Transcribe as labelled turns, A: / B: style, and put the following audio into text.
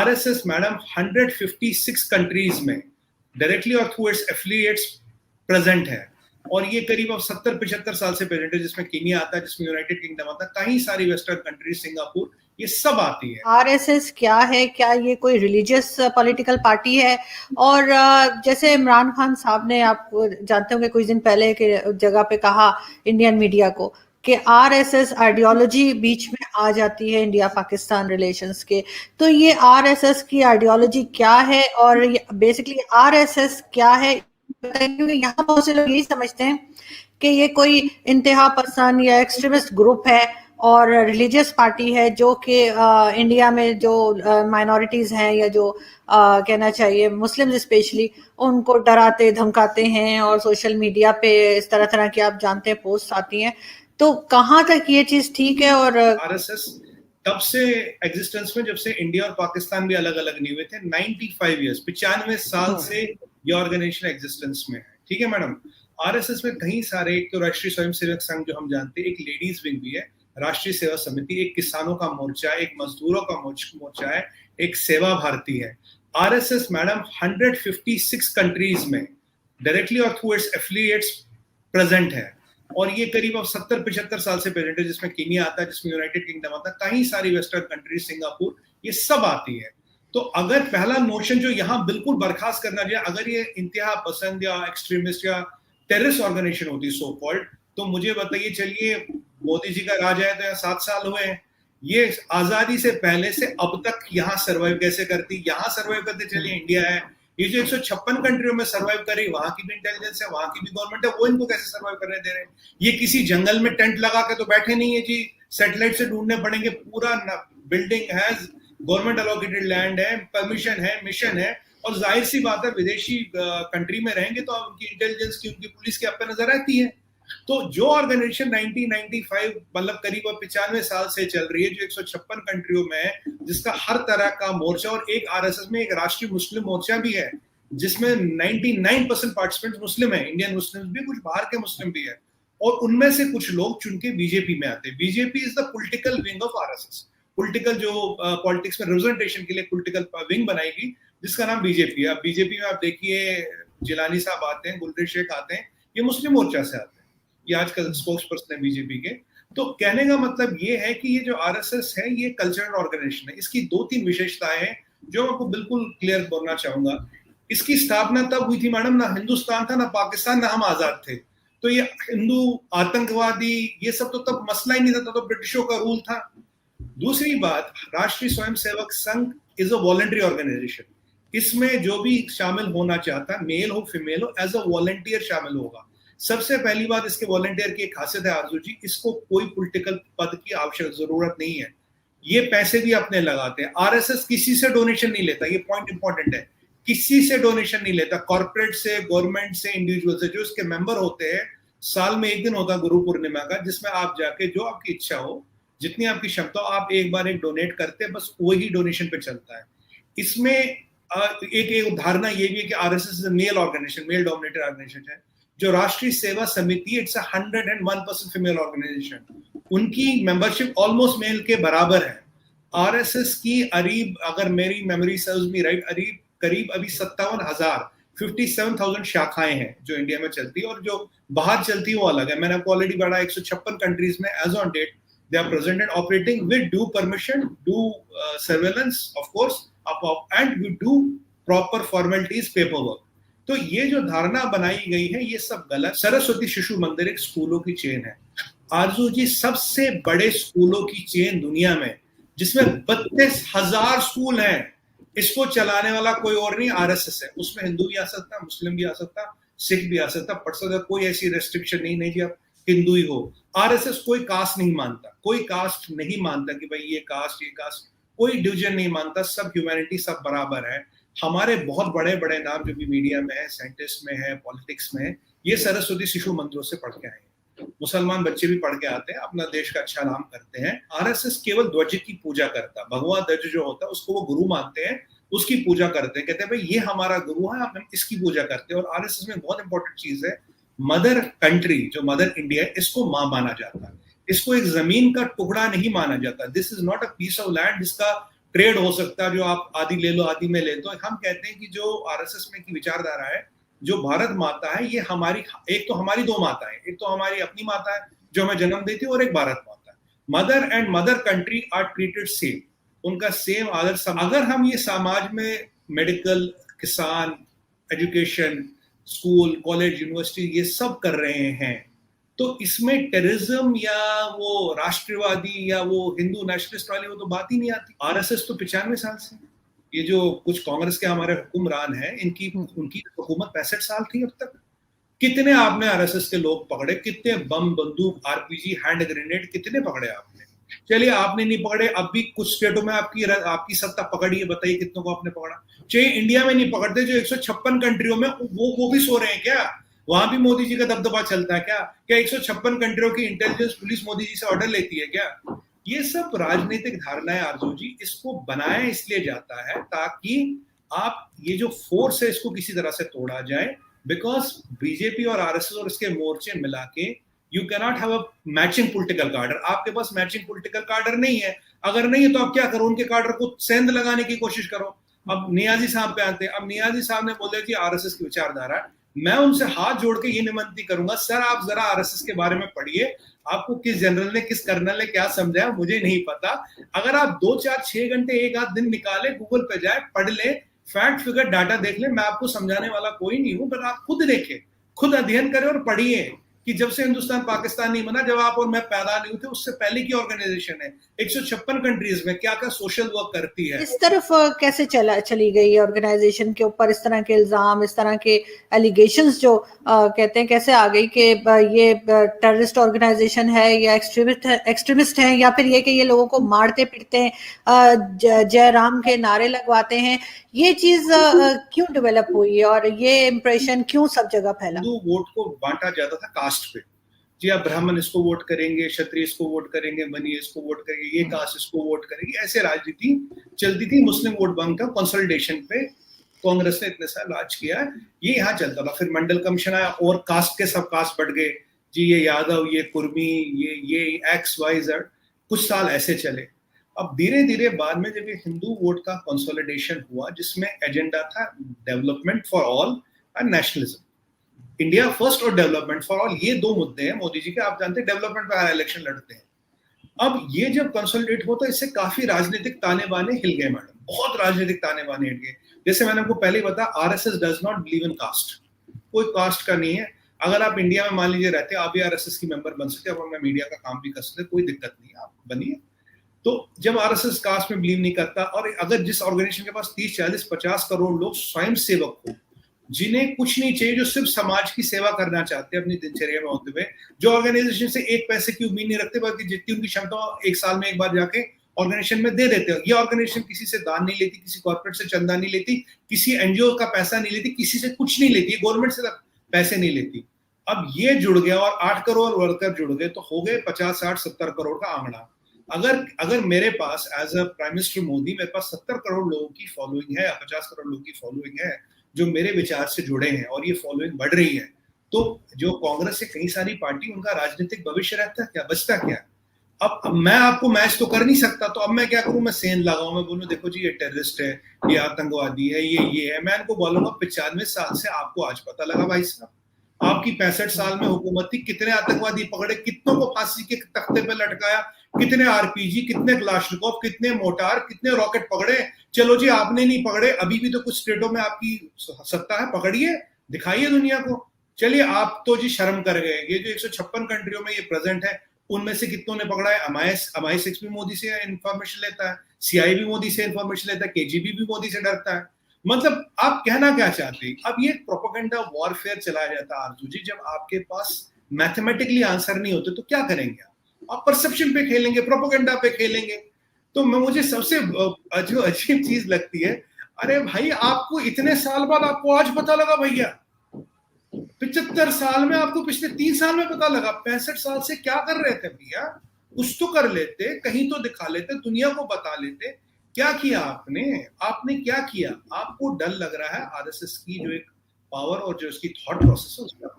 A: RSS madam 156 countries में directly और through it's affiliates present है, और ये करीब अब 70-75 साल से प्रेजेंट है, जिसमें केनिया आता है, जिसमें यूनाइटेड किंगडम आता है, कई सारी वेस्टर्न कंट्रीज, सिंगापुर, ये सब आती है।
B: आरएसएस क्या है? क्या ये कोई रिलीजियस पॉलिटिकल पार्टी है? और जैसे इमरान खान साहब ने, आप जानते होंगे, कुछ दिन पहले के जगह पे कहा इंडियन मीडिया को कि आरएसएस आइडियोलॉजी बीच में आ जाती है इंडिया पाकिस्तान रिलेशंस के। तो ये आरएसएस की आइडियोलॉजी क्या है और बेसिकली आरएसएस क्या है, क्योंकि यहाँ बहुत से लोग यही समझते हैं कि ये कोई इंतहा पसंद या एक्सट्रीमिस्ट ग्रुप है और रिलीजियस पार्टी है, जो कि इंडिया में जो माइनॉरिटीज हैं या जो कहना चाहिए मुस्लिम्स स्पेशली, उनको डराते धमकाते हैं और सोशल मीडिया पे इस तरह तरह की, आप जानते हैं, पोस्ट आती हैं। तो कहाँ तक ये चीज ठीक है? और
A: आरएसएस तब से एग्जिस्टेंस में, जब से इंडिया और पाकिस्तान भी अलग अलग नहीं हुए थे, 95 साल से ये ऑर्गेनाइजेशन एग्जिस्टेंस में है। ठीक है मैडम। आरएसएस में कई सारे, एक तो राष्ट्रीय स्वयंसेवक संघ जो हम जानते हैं, एक लेडीज विंग भी है, राष्ट्रीय सेवा समिति, एक किसानों का मोर्चा, एक मजदूरों का मोर्चा है, एक सेवा भारती है। आरएसएस मैडम 156 कंट्रीज में डायरेक्टली और थ्रू इट्स एफिलिएट्स प्रेजेंट है, और ये करीब अब 70-75 साल से प्रेजेंट है, जिसमें केनिया आता है, जिसमें यूनाइटेड किंगडम आता है, कई सारी वेस्टर्न कंट्रीज, सिंगापुर, ये सब आती है। तो अगर पहला नोशन जो यहाँ बिल्कुल बर्खास्त करना चाहिए, अगर ये इंतहा पसंद या एक्सट्रीमिस्ट या टेररिस्ट ऑर्गेनाइजेशन होती सो कॉल्ड, तो मुझे बताइए, चलिए मोदी जी का राज आया तो यहाँ 7 साल हुए हैं, ये आजादी से पहले से अब तक यहाँ सर्वाइव कैसे करती? यहाँ सर्वाइव करते चलिए इंडिया है, ये जो 156 कंट्रियों में सर्वाइव कर रही, वहां की भी इंटेलिजेंस है, वहां की भी गवर्नमेंट है, वो इनको कैसे सर्वाइव करने दे रहे हैं? ये किसी जंगल में टेंट लगा के तो बैठे नहीं है जी, सैटेलाइट से ढूंढने पड़ेंगे, पूरा बिल्डिंग है, गवर्नमेंट अलोकेटेड लैंड है, परमिशन है, मिशन है, और जाहिर सी बात है विदेशी कंट्री में रहेंगे तो उनकी इंटेलिजेंस की, उनकी पुलिस की आप पे नजर आती है। तो जो ऑर्गेनाइजेशन 1995 मतलब करीब 95 साल से चल रही है, जो 156 कंट्रियों में है, जिसका हर तरह का मोर्चा, और एक आरएसएस में एक राष्ट्रीय मुस्लिम मोर्चा भी है, जिसमें 99% पार्टिसिपेंट मुस्लिम है, इंडियन मुस्लिम भी, कुछ बाहर के मुस्लिम भी है, और उनमें से कुछ लोग चुन के बीजेपी में आते हैं। BJP is the political wing of RSS, political जो पॉलिटिक्स में रिप्रेजेंटेशन के लिए पॉलिटिकल विंग बनाएगी, जिसका नाम बीजेपी है। अब बीजेपी में आप देखिए जिलानी साहब आते हैं, गुलरेज शेख आते हैं, ये मुस्लिम मोर्चा से आते हैं, ये आजकल स्पोक्स पर्सन है बीजेपी के। तो कहने का मतलब ये है कि ये जो आरएसएस है, ये कल्चरल ऑर्गेनाइजेशन है। इसकी 2-3 विशेषताएं हैं जो आपको बिल्कुल क्लियर करना चाहूंगा। इसकी स्थापना तब हुई थी मैडम, ना हिंदुस्तान था, ना पाकिस्तान, ना हम आजाद थे, तो ये हिंदू आतंकवादी ये सब तो तब मसला ही नहीं था, तो ब्रिटिशों का रूल था। दूसरी बात, राष्ट्रीय Swayamsevak Sangh is a voluntary organisation, इसमें जो भी शामिल होना चाहता है, मेल हो फीमेल हो, एज अ वॉलंटियर शामिल होगा। सबसे पहली बात, इसके वॉलंटियर की एक खासियत है आरजू जी, इसको कोई पॉलिटिकल पद की आवश्यक जरूरत नहीं है, ये पैसे भी अपने लगाते हैं। आरएसएस किसी से डोनेशन नहीं लेता, ये पॉइंट इंपॉर्टेंट है, किसी से डोनेशन नहीं लेता, कॉर्पोरेट से, गवर्नमेंट से, इंडिविजुअल से। जो इसके मेंबर होते हैं, साल में एक दिन होता है गुरु पूर्णिमा का, जिसमें आप जाके जो आपकी इच्छा हो, जितनी आपकी क्षमता हो, आप एक बार एक डोनेट करते हैं, बस वही डोनेशन पे चलता है। इसमें एक धारणा ये भी है कि RSS is male organisation, male dominated organisation है। जो Rashtriya Seva Samiti, it's 101% female organisation, उनकी मेंबरशिप ऑलमोस्ट मेल के बराबर है। आरएसएस की अरीब, अगर मेरी मेमोरी सर्व्स मी राइट, करीब अभी 57,000 शाखाएं हैं जो इंडिया में चलती है, और जो बाहर चलती है वो अलग है। मैंने आपको ऑलरेडी बढ़ा, 156 कंट्रीज में as on date they are present and operating with due permission, due surveillance of course, and with due proper formalities, paperwork। तो ये जो धारणा बनाई गई है, ये सब गलत। सरस्वती शिशु मंदिर एक स्कूलों की चेन है आरजू जी, सबसे बड़े स्कूलों की चेन दुनिया में, जिसमें 32,000 स्कूल हैं। इसको चलाने वाला कोई और नहीं, आरएसएस है। उसमें हिंदू भी आ सकता, मुस्लिम भी आ सकता, सिख भी आ सकता, पढ़ सकता, कोई ऐसी रेस्ट्रिक्शन नहीं जी आप हिंदू ही हो। आरएसएस कोई कास्ट नहीं मानता, कोई कास्ट नहीं मानता कि भाई ये कास्ट, कोई डिवीजन नहीं मानता, सब ह्यूमैनिटी, सब बराबर है। हमारे बहुत बड़े बड़े नाम जो भी मीडिया में है, साइंटिस्ट में है, पॉलिटिक्स में है, ये सरस्वती शिशु मंदिरों से पढ़ के आए हैं। मुसलमान बच्चे भी पढ़ के आते हैं, अपना देश का अच्छा नाम करते हैं। आरएसएस केवल ध्वज की पूजा करता, भगवा ध्वज जो होता है उसको वो गुरु मानते हैं, उसकी पूजा करते हैं, कहते हैं भाई ये हमारा गुरु है, हम इसकी पूजा करते हैं। और आरएसएस में बहुत इंपॉर्टेंट चीज है, मदर कंट्री जो मदर इंडिया है, इसको मां माना जाता है, इसको एक जमीन का टुकड़ा नहीं माना जाता। This is not a piece of land जिसका ट्रेड हो सकता है, जो आप आधी ले लो आधी में ले लो। हम कहते हैं कि जो आरएसएस में की विचारधारा है, जो भारत माता है, ये हमारी, एक तो हमारी दो माता है, एक तो हमारी अपनी माता है जो हमें जन्म देती है, और एक भारत माता है। Mother and mother country are treated same, उनका सेम आदर। अगर हम ये समाज में मेडिकल, किसान, एजुकेशन, स्कूल, कॉलेज, यूनिवर्सिटी ये सब कर रहे हैं, तो इसमें टेररिज्म या वो राष्ट्रवादी या वो हिंदू नेशनलिस्ट वाली वो तो बात ही नहीं आती। आरएसएस तो 95 साल से, ये जो कुछ कांग्रेस के हमारे हुक्मरान हैं, उनकी हुकूमत 65 साल थी अब तक। कितने आपने आरएसएस के लोग पकड़े, कितने बम, बंदूक, आरपीजी, हैंड ग्रेनेड कितने पकड़े आपने? चलिए आपने नहीं पकड़े, अब भी कुछ स्टेटों में आपकी सत्ता पकड़ी है, बताइए कितनों को आपने पकड़ा? चाहिए इंडिया में नहीं पकड़ते, जो 156 कंट्रियों में वो भी सो रहे हैं क्या? वहां भी मोदी जी का दबदबा चलता है क्या? 156 कंट्रियों की इंटेलिजेंस पुलिस मोदी जी से ऑर्डर लेती है क्या? ये सब राजनीतिक धारणाएं आरजू जी, इसको बनाया इसलिए जाता है ताकि आप ये जो फोर्स है इसको किसी तरह से तोड़ा जाए। बिकॉज बीजेपी और आरएसएस और इसके मोर्चे मिला के you cannot have a matching political कार्डर। आपके पास मैचिंग पॉलिटिकल कार्डर नहीं है, अगर नहीं है तो आप क्या करो, उनके कार्डर को सेंध लगाने की कोशिश करो। अब नियाजी साहब पे आते हैं। अब नियाजी साहब ने बोले कि आरएसएस की विचारधारा है, मैं उनसे हाथ जोड़ के ये निमंत्रित करूंगा, सर आप जरा आरएसएस के बारे में पढ़िए, आपको किस जनरल ने, किस कर्नल ने क्या समझाया मुझे नहीं पता। अगर आप 2 4 6 घंटे एक आध दिन निकाले, गूगल पे जाए, पढ़ ले, फैक्ट फिगर डाटा देख ले, मैं आपको समझाने वाला कोई नहीं हूं, पर आप खुद देखें, खुद अध्ययन करें और पढ़िए कि जब से हिंदुस्तान पाकिस्तान नहीं बना, जब आप और मैं पैदा नहीं हुए थे, उससे पहले की ऑर्गेनाइजेशन है। 156 कंट्रीज में क्या क्या सोशल वर्क करती है।
B: इस तरफ कैसे चली गई ऑर्गेनाइजेशन के ऊपर, इस तरह के इल्जाम, इस तरह के एलिगेशंस जो कहते हैं, कैसे आ गई कि ये टेररिस्ट ऑर्गेनाइजेशन है या एक्सट्रीमिस्ट है, या फिर ये कि ये लोगों को मारते पीटते हैं, जय राम के नारे लगवाते हैं? ये चीज क्यों डेवलप हुई और ये इंप्रेशन क्यों सब जगह फैला?
A: हिंदू वोट को बांटा जाता था कास्ट पे, जी आप ब्राह्मण इसको वोट करेंगे, क्षत्रिय इसको वोट करेंगे, बनिए इसको वोट करेंगे, ये कास्ट इसको वोट करेंगे, ऐसे राजनीति चलती थी। मुस्लिम वोट बैंक का कंसोलिडेशन पे कांग्रेस ने इतने साल राज किया, ये यहाँ चलता था। फिर मंडल कमीशन आया और कास्ट के सब कास्ट बढ़ गए, जी ये यादव, ये कुर्मी, ये एक्स वाई जेड, कुछ साल ऐसे चले। अब धीरे धीरे बाद में जब ये हिंदू वोट का कंसोलिडेशन हुआ, जिसमें एजेंडा था development for all and nationalism, India first और डेवलपमेंट फॉर ऑल, ये दो मुद्दे हैं मोदी जी के। आप जानते हैं डेवलपमेंट पे इलेक्शन लड़ते हैं। अब ये जब कंसोलिडेट हो तो इससे काफी राजनीतिक ताने बाने हिल गए मैडम, बहुत राजनीतिक ताने बाने हिल गए। जैसे मैंने आपको पहले ही बताया, RSS does not believe in caste, कोई कास्ट का नहीं है। अगर आप इंडिया में मान लीजिए रहते हैं, आप भी आरएसएस की मेंबर बन सकते हैं, अब मैं मीडिया का काम भी कर सकते, कोई दिक्कत नहीं है, आप बनिए। तो जब आरएसएस कास्ट में बिलीव नहीं करता, और अगर जिस ऑर्गेनाइजेशन के पास 30 40 50 करोड़ लोग स्वयं सेवक हो, जिन्हें कुछ नहीं चाहिए, जो सिर्फ समाज की सेवा करना चाहते हैं अपनी दिनचर्या में होते हुए, जो ऑर्गेनाइजेशन से एक पैसे की उम्मीद नहीं रखते, बल्कि जितनी उनकी क्षमता एक साल में एक बार जाके ऑर्गेनाइजेशन में दे देते हो। ये ऑर्गेनाइजेशन किसी से दान नहीं लेती, किसी कॉर्पोरेट से चंदा नहीं लेती, किसी एनजीओ का पैसा नहीं लेती, किसी से कुछ नहीं लेती, गवर्नमेंट से पैसे नहीं लेती। अब ये जुड़ गया और 8 करोड़ वर्कर जुड़ गए, तो हो गए 50 60 70 करोड़ का आंकड़ा। अगर मेरे पास as a prime minister Modi, मेरे पास 70 करोड़ लोगों की फॉलोइंग है या 50 करोड़ लोगों की फॉलोइंग है जो मेरे विचार से जुड़े हैं, और ये फॉलोइंग बढ़ रही है, तो जो कांग्रेस से कई सारी पार्टी, उनका राजनीतिक भविष्य रहता क्या, बचता क्या? अब मैं आपको मैच तो कर नहीं सकता, तो अब मैं क्या करूं, मैं सेंध लगाऊं, मैं बोलूं देखो जी ये टेररिस्ट है, ये आतंकवादी है, ये है। मैं इनको बोलूंगा 95 साल से आपको आज पता लगा भाई साहब, आपकी 65 साल में हुकूमत थी, कितने आतंकवादी पकड़े, कितनों को फांसी के तख्ते पे लटकाया, कितने आरपीजी, कितने क्लाशनिकोव, कितने मोटार, कितने रॉकेट पकड़े। चलो जी आपने नहीं पकड़े, अभी भी तो कुछ स्टेटों में आपकी सत्ता है, पकड़िए, दिखाइए दुनिया को। चलिए आप तो जी शर्म कर गए, ये जो 156 कंट्रियों में ये प्रेजेंट है, उनमें से कितनों ने पकड़ा है? MI6 भी मोदी से इन्फॉर्मेशन लेता है, CI भी मोदी से इन्फॉर्मेशन लेता है, KGB भी मोदी से डरता है। मतलब आप कहना क्या चाहते हैं? अब ये प्रोपेगेंडा वॉरफेयर चलाया जाता है आरजू जी। जब आपके पास मैथमेटिकली आंसर नहीं होते तो क्या करेंगे आप परसेप्शन पे खेलेंगे, प्रोपेगेंडा पे खेलेंगे। तो मुझे सबसे जो अजीब चीज लगती है, अरे भाई आपको इतने साल बाद आपको आज पता लगा भैया, 75 साल में आपको पिछले 3 साल में पता लगा, 65 साल से क्या कर रहे थे भैया? कुछ तो कर लेते, कहीं तो दिखा लेते, दुनिया को बता लेते। क्या किया आपने क्या किया? आपको डर लग रहा है आरएसएस की जो एक पावर और जो उसकी थॉट प्रोसेस है, उसमें आपको